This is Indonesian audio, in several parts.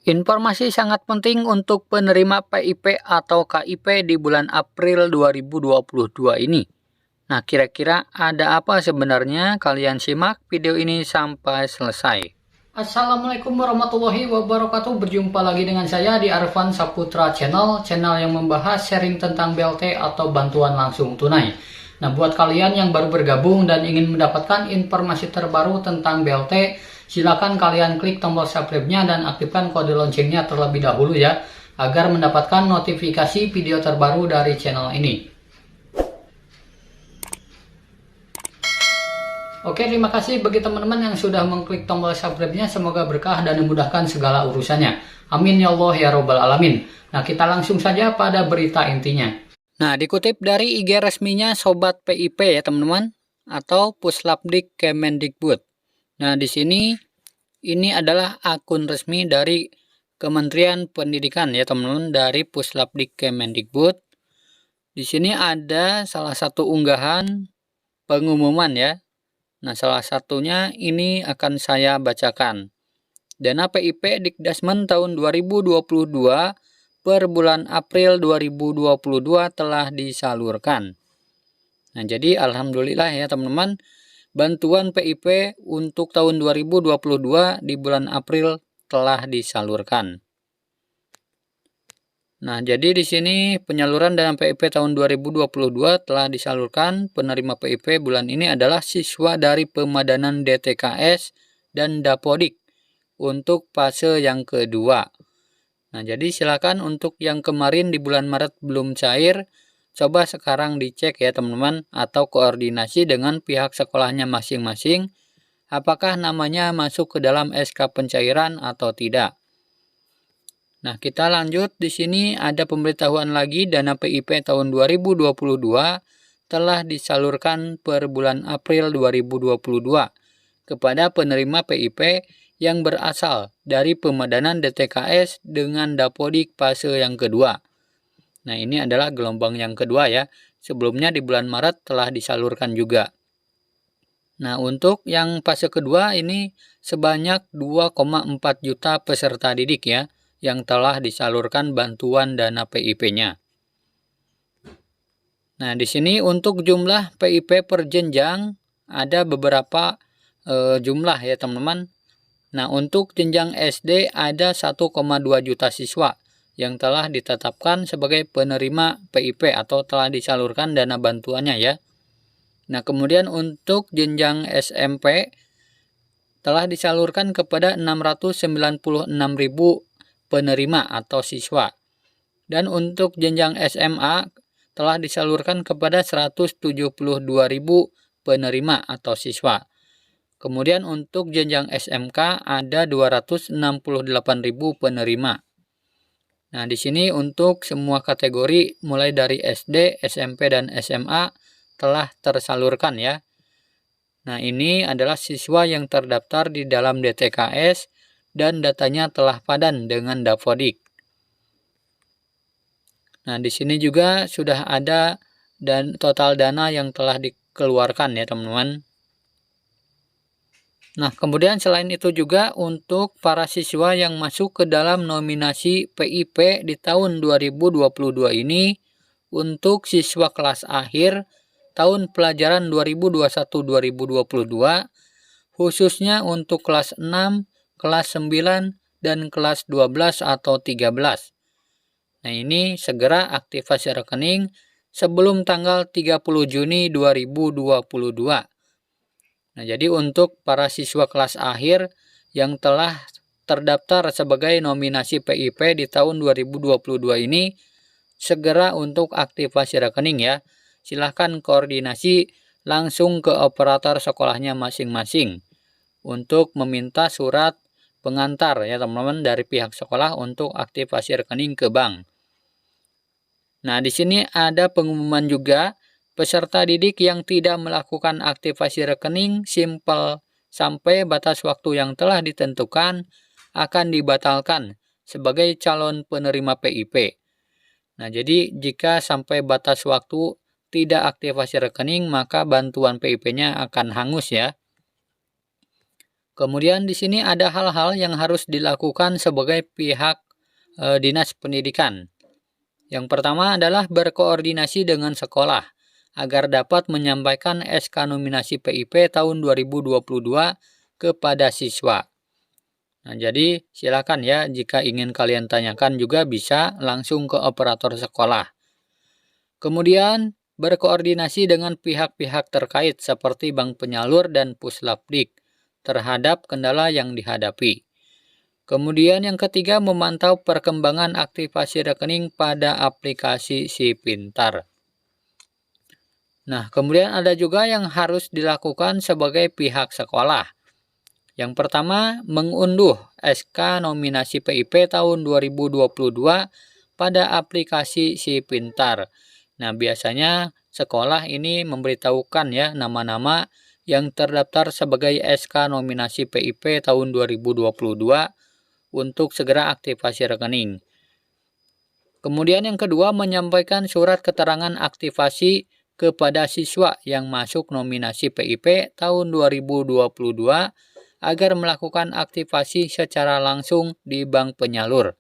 Informasi sangat penting untuk penerima PIP atau KIP di bulan April 2022 ini. Nah, kira-kira ada apa sebenarnya? Kalian simak video ini sampai selesai. Assalamualaikum warahmatullahi wabarakatuh. Berjumpa lagi dengan saya di Arfan Saputra Channel yang membahas sharing tentang BLT atau bantuan langsung tunai. Nah, buat kalian yang baru bergabung dan ingin mendapatkan informasi terbaru tentang BLT, silakan kalian klik tombol subscribe-nya dan aktifkan kode loncengnya terlebih dahulu ya, agar mendapatkan notifikasi video terbaru dari channel ini. Oke, terima kasih bagi teman-teman yang sudah mengklik tombol subscribe-nya. Semoga berkah dan memudahkan segala urusannya. Amin ya Allah ya Rabbal Alamin. Nah, kita langsung saja pada berita intinya. Nah, dikutip dari IG resminya Sobat PIP ya teman-teman, atau Puslapdik Kemendikbud. Nah, di sini ini adalah akun resmi dari Kementerian Pendidikan ya teman-teman, dari Puslapdik Kemendikbud. Di sini ada salah satu unggahan pengumuman ya. Nah, salah satunya ini akan saya bacakan. Dana PIP Dikdasmen tahun 2022 per bulan April 2022 telah disalurkan. Nah, jadi alhamdulillah ya teman-teman, bantuan PIP untuk tahun 2022 di bulan April telah disalurkan. Nah, jadi di sini penyaluran dana PIP tahun 2022 telah disalurkan. Penerima PIP bulan ini adalah siswa dari Pemadanan DTKS dan Dapodik untuk fase yang kedua. Nah, jadi silakan untuk yang kemarin di bulan Maret belum cair, coba sekarang dicek ya teman-teman, atau koordinasi dengan pihak sekolahnya masing-masing, apakah namanya masuk ke dalam SK pencairan atau tidak. Nah, kita lanjut. Di sini ada pemberitahuan lagi, dana PIP tahun 2022 telah disalurkan per bulan April 2022 kepada penerima PIP yang berasal dari Pemadanan DTKS dengan Dapodik fase yang kedua. Nah, ini adalah gelombang yang kedua ya. Sebelumnya di bulan Maret telah disalurkan juga. Nah, untuk yang fase kedua ini sebanyak 2,4 juta peserta didik ya, yang telah disalurkan bantuan dana PIP-nya. Nah, di sini untuk jumlah PIP per jenjang ada beberapa jumlah ya teman-teman. Nah, untuk jenjang SD ada 1,2 juta siswa yang telah ditetapkan sebagai penerima PIP atau telah disalurkan dana bantuannya ya. Nah, kemudian untuk jenjang SMP telah disalurkan kepada 696.000 penerima atau siswa. Dan untuk jenjang SMA telah disalurkan kepada 172.000 penerima atau siswa. Kemudian untuk jenjang SMK ada 268.000 penerima. Nah, di sini untuk semua kategori mulai dari SD, SMP, dan SMA telah tersalurkan ya. Nah, ini adalah siswa yang terdaftar di dalam DTKS dan datanya telah padan dengan Dapodik. Nah, di sini juga sudah ada dan total dana yang telah dikeluarkan ya teman-teman. Nah, kemudian selain itu juga untuk para siswa yang masuk ke dalam nominasi PIP di tahun 2022 ini, untuk siswa kelas akhir tahun pelajaran 2021-2022, khususnya untuk kelas 6, kelas 9, dan kelas 12 atau 13. Nah, ini segera aktivasi rekening sebelum tanggal 30 Juni 2022. Nah, jadi untuk para siswa kelas akhir yang telah terdaftar sebagai nominasi PIP di tahun 2022 ini, segera untuk aktivasi rekening ya. Silahkan koordinasi langsung ke operator sekolahnya masing-masing untuk meminta surat pengantar ya teman-teman dari pihak sekolah untuk aktivasi rekening ke bank. Nah, di sini ada pengumuman juga. Peserta didik yang tidak melakukan aktivasi rekening simpel sampai batas waktu yang telah ditentukan akan dibatalkan sebagai calon penerima PIP. Nah, jadi jika sampai batas waktu tidak aktivasi rekening, maka bantuan PIP-nya akan hangus ya. Kemudian di sini ada hal-hal yang harus dilakukan sebagai pihak Dinas Pendidikan. Yang pertama adalah berkoordinasi dengan sekolah agar dapat menyampaikan SK nominasi PIP tahun 2022 kepada siswa. Nah, jadi silakan ya, jika ingin kalian tanyakan juga bisa langsung ke operator sekolah. Kemudian berkoordinasi dengan pihak-pihak terkait seperti bank penyalur dan Puslapdik terhadap kendala yang dihadapi. Kemudian yang ketiga, memantau perkembangan aktivasi rekening pada aplikasi Si Pintar. Nah, kemudian ada juga yang harus dilakukan sebagai pihak sekolah. Yang pertama, mengunduh SK nominasi PIP tahun 2022 pada aplikasi Si Pintar. Nah, biasanya sekolah ini memberitahukan ya nama-nama yang terdaftar sebagai SK nominasi PIP tahun 2022 untuk segera aktivasi rekening. Kemudian yang kedua, menyampaikan surat keterangan aktivasi kepada siswa yang masuk nominasi PIP tahun 2022 agar melakukan aktivasi secara langsung di bank penyalur.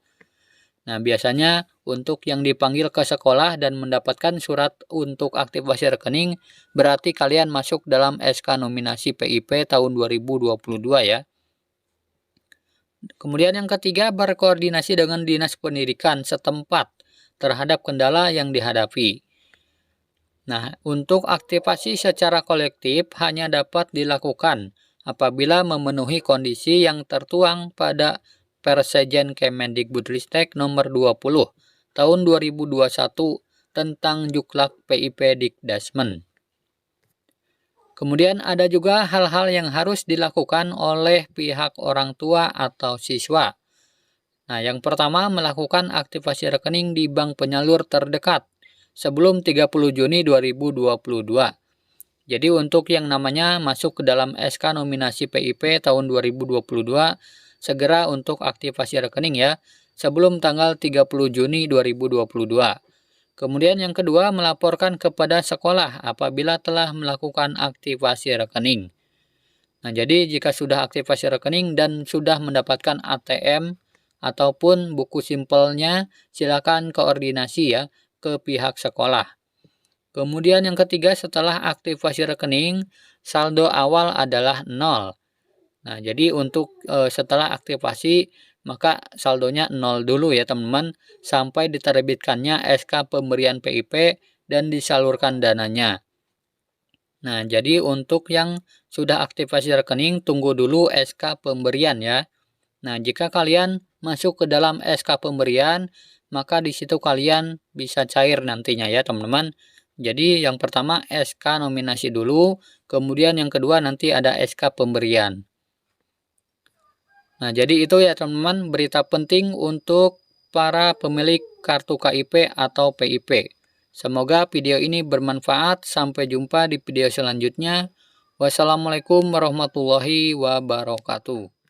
Nah, biasanya untuk yang dipanggil ke sekolah dan mendapatkan surat untuk aktivasi rekening, berarti kalian masuk dalam SK nominasi PIP tahun 2022 ya. Kemudian yang ketiga, berkoordinasi dengan Dinas Pendidikan setempat terhadap kendala yang dihadapi. Nah, untuk aktivasi secara kolektif hanya dapat dilakukan apabila memenuhi kondisi yang tertuang pada Persejen Kemendikbudristek nomor 20 tahun 2021 tentang Juklak PIP Dikdasmen. Kemudian ada juga hal-hal yang harus dilakukan oleh pihak orang tua atau siswa. Nah, yang pertama, melakukan aktivasi rekening di bank penyalur terdekat sebelum 30 Juni 2022. Jadi untuk yang namanya masuk ke dalam SK nominasi PIP tahun 2022, segera untuk aktivasi rekening ya, sebelum tanggal 30 Juni 2022. Kemudian yang kedua, melaporkan kepada sekolah apabila telah melakukan aktivasi rekening. Nah, jadi jika sudah aktivasi rekening dan sudah mendapatkan ATM ataupun buku simpelnya, silakan koordinasi ya ke pihak sekolah. Kemudian yang ketiga, setelah aktivasi rekening, saldo awal adalah 0. Nah, jadi untuk setelah aktivasi, maka saldonya 0 dulu ya teman-teman, sampai diterbitkannya SK pemberian PIP dan disalurkan dananya. Nah, jadi untuk yang sudah aktivasi rekening, tunggu dulu SK pemberian ya. Nah, jika kalian masuk ke dalam SK pemberian, maka di situ kalian bisa cair nantinya ya teman-teman. Jadi yang pertama SK nominasi dulu, kemudian yang kedua nanti ada SK pemberian. Nah, jadi itu ya teman-teman berita penting untuk para pemilik kartu KIP atau PIP. Semoga video ini bermanfaat. Sampai jumpa di video selanjutnya. Wassalamualaikum warahmatullahi wabarakatuh.